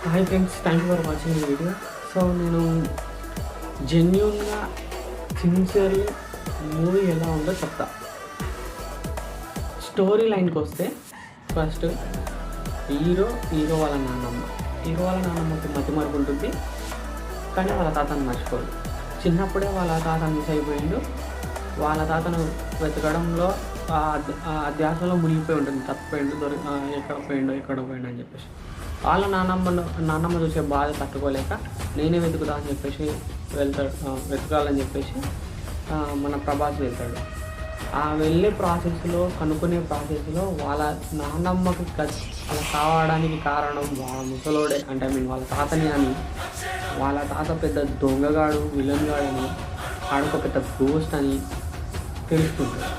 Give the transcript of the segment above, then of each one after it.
Hi friends, thank you for watching ఈ video. So నేను జెన్యూన్గా సిన్సియర్లీ మూవీ ఎలా ఉందో చెప్తా. స్టోరీ లైన్కి వస్తే ఫస్ట్ హీరో వాళ్ళ నాన్నమ్మకి మతి మరుపు ఉంటుంది, కానీ వాళ్ళ తాతను మర్చిపోదు. చిన్నప్పుడే వాళ్ళ తాత మిస్ అయిపోయిండు. వాళ్ళ తాతను వెతకడంలో ఆ ధ్యాసలో మునిగిపోయి ఉంటుంది. తప్పిపోయిండు, ఎక్కడ పోయిండు అని చెప్పేసి వాళ్ళ నాన్నమ్మ చూసే బాధ తట్టుకోలేక నేనే వెతుకుతా అని చెప్పేసి వెతకాలని చెప్పేసి మన ప్రభాస్ వెళ్తాడు. ఆ వెళ్ళే ప్రాసెస్లో, కనుక్కునే ప్రాసెస్లో వాళ్ళ నాన్నమ్మకి అలా కావడానికి కారణం వాళ్ళ ముసలోడే, అంటే వాళ్ళ తాతని అని. వాళ్ళ తాత పెద్ద దొంగగాడు, విలన్ గాడు అని, ఆడొక పెద్ద గోస్ట్ అని తెలుసుకుంటాడు.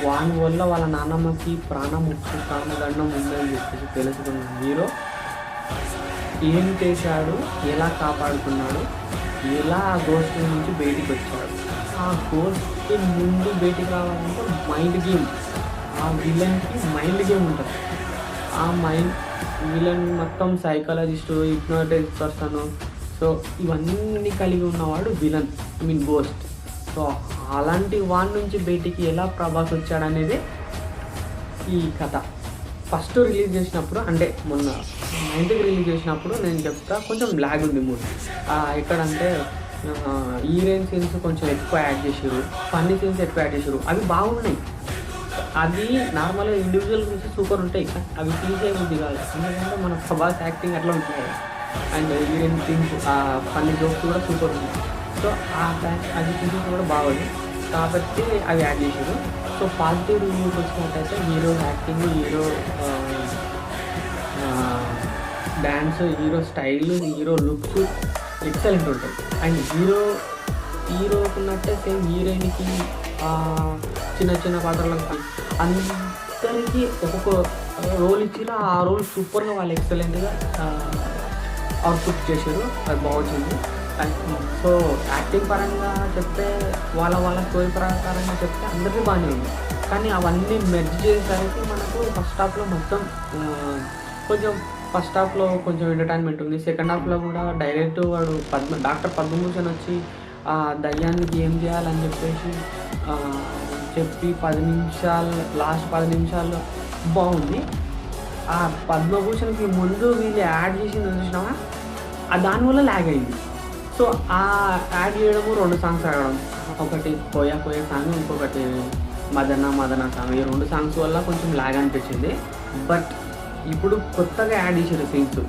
వాని వల్ల వాళ్ళ నాన్నమ్మకి ప్రాణదండం ఉందని చెప్పేసి తెలుసుకున్న హీరో ఏం చేశాడు, ఎలా కాపాడుకున్నాడు, ఎలా ఆ గోస్ట్ నుంచి బయటికి వచ్చాడు. ఆ గోస్ట్ ముందు బయటికి రావాలంటే మైండ్ గేమ్. ఆ విలన్కి మైండ్ గేమ్ ఉంటుంది. ఆ విలన్ మొత్తం సైకాలజిస్టు, హిప్నోటైజ్ పర్సన్, సో ఇవన్నీ కలిగి ఉన్నవాడు విలన్, గోస్ట్. సో అలాంటి వాడి నుంచి బయటికి ఎలా ప్రభాస్ వచ్చాడనేది ఈ కథ. ఫస్ట్ రిలీజ్ చేసినప్పుడు, అంటే మొన్న 9th రిలీజ్ చేసినప్పుడు నేను చెప్తా, కొంచెం ల్యాగ్ ఉంది మూవీ. ఎక్కడంటే హీరోయిన్ సీన్స్ కొంచెం ఎక్కువ యాడ్ చేసారు, ఫన్నీ సీన్స్ ఎక్కువ యాడ్ చేసారు. అవి బాగున్నాయి. అది నార్మల్గా ఇండివిజువల్ సీన్స్ సూపర్ ఉంటాయి, అవి తీసే ఉంది కాదు. ఎందుకంటే మన ప్రభాస్ యాక్టింగ్ అట్లా ఉంటుంది. And heroine scenes, funny jokes కూడా సూపర్ ఉన్నాయి. సో అది సీన్స్ కూడా బాగుంది కాబట్టి అవి యాడ్ చేసారు. సో పాజిటివ్ రివ్యూకి వచ్చినట్టయితే hero acting, hero dance, hero style, hero looks excellent ఉంటాయి. అండ్ హీరోకున్నట్టే సేమ్ హీరోయిన్కి చిన్న పాత్రలకు అందరికీ ఒక్కొక్క రోల్ ఇచ్చినా ఆ రోల్ సూపర్గా వాళ్ళు ఎక్సలెంట్గా అవుట్పుట్ చేశారు. అది బాగుంటుంది. సో యాక్టింగ్ పరంగా చెప్తే, వాళ్ళ స్టోరీ ప్రకారంగా చెప్తే అందరికీ బాగానే ఉంది. కానీ అవన్నీ మెర్జ్ చేసేసరికి మనకు ఫస్ట్ హాఫ్లో మొత్తం ఫస్ట్ హాఫ్లో కొంచెం ఎంటర్టైన్మెంట్ ఉంది. సెకండ్ హాఫ్లో కూడా డైరెక్ట్ వాడు డాక్టర్ పద్మభూషణ్ వచ్చి ఆ దయ్యానికి ఏం చేయాలని చెప్పేసి చెప్పి లాస్ట్ 10 నిమిషాల్లో బాగుంది. ఆ పద్మభూషణ్కి ముందు వీళ్ళు యాడ్ చేసింది చూసినామా, దానివల్ల ల్యాగ్ అయింది. సో ఆ యాడ్ చేయడము, 2 సాంగ్స్ ఆడడం, ఒకటి కోయా సాంగ్, ఇంకొకటి మదన సాంగ్. ఈ 2 సాంగ్స్ వల్ల కొంచెం ల్యాగ్ అనిపించింది. బట్ ఇప్పుడు కొత్తగా యాడ్ చేసిన సీన్స్,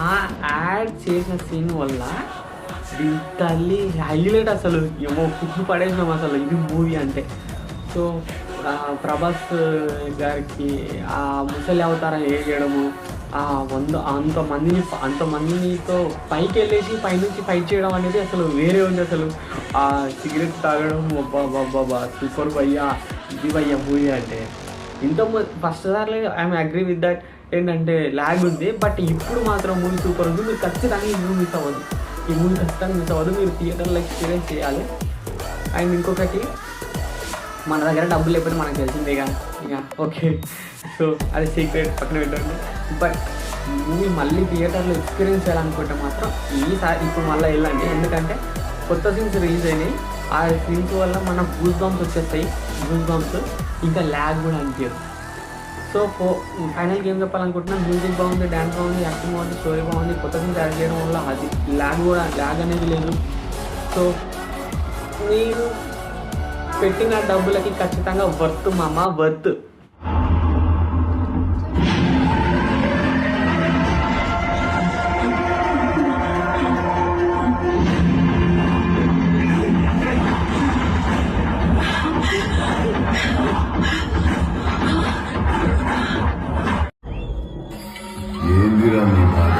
ఆ యాడ్ చేసిన సీన్ వల్ల తల్లి హైలైట్. అసలు ఏమో కుట్లు పడేసినాం అసలు ఇది మూవీ అంటే. సో ప్రభాస్ గారికి ఆ ముసలి అవతారం చేయడము, అంతమందితో పైకి వెళ్ళేసి పైనుంచి ఫైట్ చేయడం అనేది అసలు వేరే ఉంది. అసలు ఆ సిగరెట్ తాగడం, బాబా సూపర్ భయ్యా, ఇది భయ్యా మూవీ అంటే. ఫస్ట్ సార్లే ఐఎమ్ అగ్రీ విత్ దట్. ఏంటంటే ల్యాగ్ ఉంది, బట్ ఇప్పుడు మాత్రం మూవీ సూపర్ ఉంది. మీరు ఖచ్చితంగా ఈ మూవీ మిస్ అవ్వదు. మీరు థియేటర్లో ఎక్స్పీరియన్స్ చేయాలి. అండ్ ఇంకొకటి, మన దగ్గర డబ్బులు లేకపోతే మనకు తెలిసిందే ఇక ఓకే. సో అది సీక్రెట్ పక్కన పెట్టండి. బట్ మూవీ మళ్ళీ థియేటర్లో ఎక్స్పీరియన్స్ చేయాలనుకుంటే మాత్రం ఇప్పుడు మళ్ళీ వెళ్ళండి. ఎందుకంటే కొత్త సీన్స్ రిలీజ్ అయినాయి. ఆ సీన్స్ వల్ల మనకు గూస్ బంప్స్ వచ్చేస్తాయి. ఇంకా ల్యాగ్ కూడా అనిపించదు. సో ఫైనల్గా ఏం చెప్పాలనుకుంటున్నాను, మ్యూజిక్ బాగుంది, డ్యాన్స్ బాగుంది, యాక్టింగ్ బాగుంది, స్టోరీ బాగుంది. కొత్త సీన్స్ యాడ్ చేయడం వల్ల అది ల్యాగ్ అనేది లేదు. సో మీరు పెట్టిన డబ్బులకి ఖచ్చితంగా వర్త్ మామ, వర్త్. ఏందిరా నీ బాధ?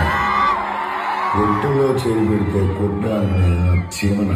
కొట్టులో చేరి పెడితే కొట్టాలని చీమన